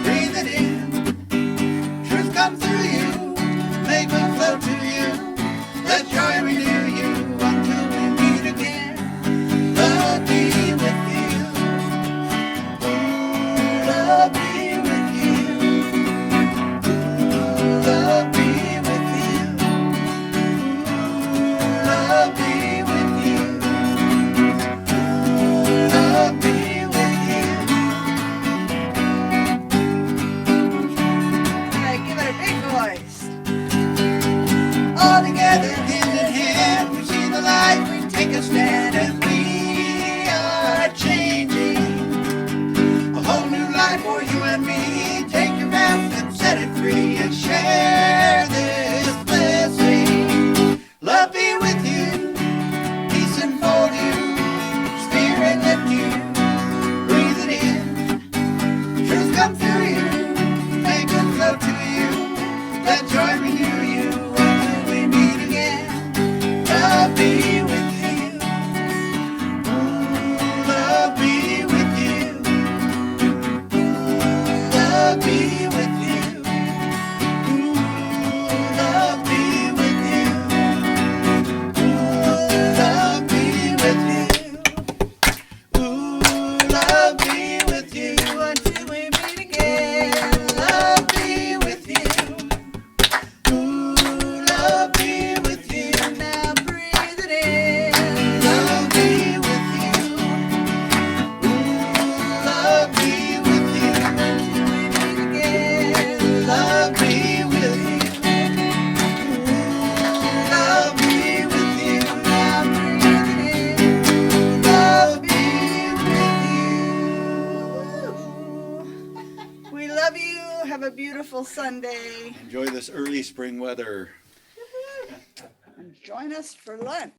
breathe it in, truth come through you, make it flow to you, let joy renew you until we meet again. Love be with you. Love be with you. Love be with you. All together, hand in hand, we see the light, we take a stand, and we are changing. A whole new life for you and me. Take your breath and set it free and share this blessing. Love be with you, peace enfold you, spirit lift you, breathe it in. Truth come through you, make it flow to you. Let joy renew you until we meet again. Love be with you. Ooh, love be with you. Love be with you. Ooh, love be with you. Ooh, love be with you. Ooh, love be with you until we meet again. Love be with you. Ooh, love be with you. Now breathe it in. Love be with you. Ooh, love be with you until we meet again. Love be with you. Ooh, love be with you. Now breathe it in. Love be with you. We love you. Have a beautiful Sunday. Enjoy this early spring weather. And join us for lunch.